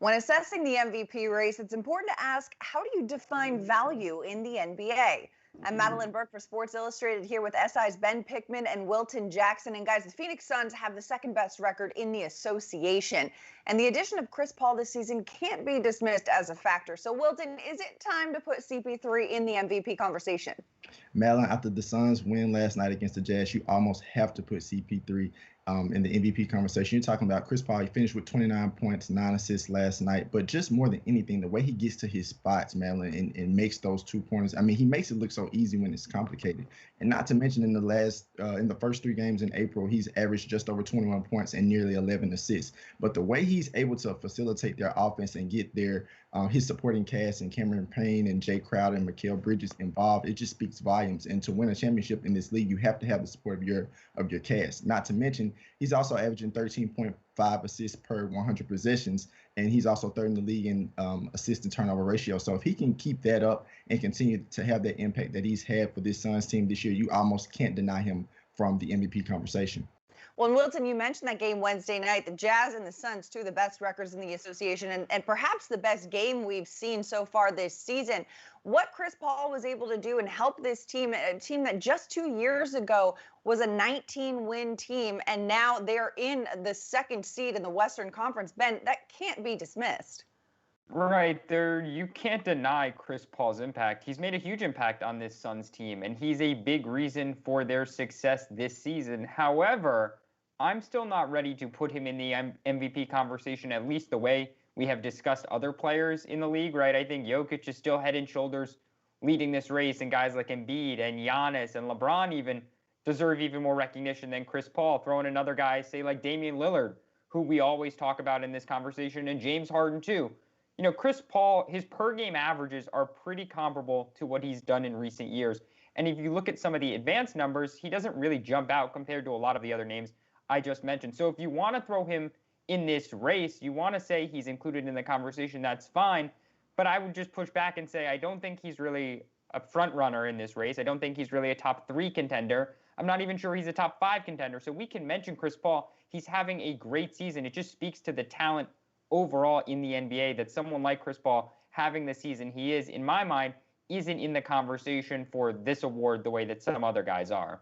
When assessing the MVP race, it's important to ask, how do you define value in the NBA? I'm Madeline Burke for Sports Illustrated here with SI's Ben Pickman and Wilton Jackson. And guys, the Phoenix Suns have the second best record in the association. And the addition of Chris Paul this season can't be dismissed as a factor. So Wilton, is it time to put CP3 in the MVP conversation? Madeline, after the Suns win last night against the Jazz, you almost have to put CP3 in the MVP conversation. You're talking about Chris Paul. He finished with 29 points, 9 assists last night. But just more than anything, the way he gets to his spots, Madeline, and makes those 2 pointers. I mean, he makes it look so easy when it's complicated. And not to mention in the first 3 games in April, he's averaged just over 21 points and nearly 11 assists. But the way he's able to facilitate their offense and get his supporting cast and Cameron Payne and Jay Crowder and Mikal Bridges involved, it just speaks volumes. And to win a championship in this league, you have to have the support of your cast. Not to mention, he's also averaging 13.5 assists per 100 possessions, and he's also third in the league in assist to turnover ratio. So if he can keep that up and continue to have that impact that he's had for this Suns team this year, you almost can't deny him from the MVP conversation. Well, and Wilton, you mentioned that game Wednesday night. The Jazz and the Suns, two of the best records in the association, and perhaps the best game we've seen so far this season. What Chris Paul was able to do and help this team, a team that just 2 years ago was a 19-win team, and now they're in the second seed in the Western Conference. Ben, that can't be dismissed. Right there, you can't deny Chris Paul's impact. He's made a huge impact on this Suns team, and he's a big reason for their success this season. However, I'm still not ready to put him in the MVP conversation, at least the way we have discussed other players in the league, right? I think Jokic is still head and shoulders leading this race, and guys like Embiid and Giannis and LeBron even deserve even more recognition than Chris Paul. Throw in another guy, say like Damian Lillard, who we always talk about in this conversation, and James Harden too. You know, Chris Paul, his per-game averages are pretty comparable to what he's done in recent years. And if you look at some of the advanced numbers, he doesn't really jump out compared to a lot of the other names I just mentioned. So if you want to throw him in this race, you want to say he's included in the conversation, that's fine. But I would just push back and say I don't think he's really a front runner in this race. I don't think he's really a top 3 contender. I'm not even sure he's a top 5 contender. So we can mention Chris Paul. He's having a great season. It just speaks to the talent overall in the NBA that someone like Chris Paul having the season he is, in my mind, isn't in the conversation for this award the way that some other guys are.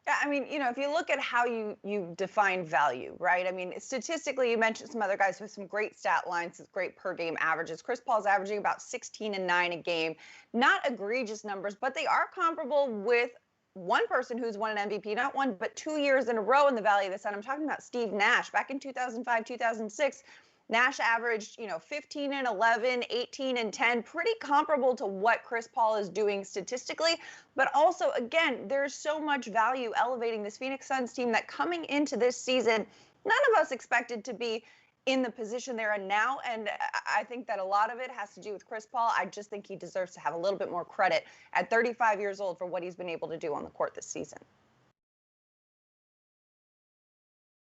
Yeah, I mean, if you look at how you define value, right? I mean, statistically, you mentioned some other guys with some great stat lines, great per game averages. Chris Paul's averaging about 16 and 9 a game. Not egregious numbers, but they are comparable with one person who's won an MVP, not 1, but 2 years in a row in the Valley of the Sun. I'm talking about Steve Nash. Back in 2005, 2006, Nash averaged, 15 and 11, 18 and 10, pretty comparable to what Chris Paul is doing statistically. But also, again, there's so much value elevating this Phoenix Suns team that coming into this season, none of us expected to be in the position they're in now. And I think that a lot of it has to do with Chris Paul. I just think he deserves to have a little bit more credit at 35 years old for what he's been able to do on the court this season.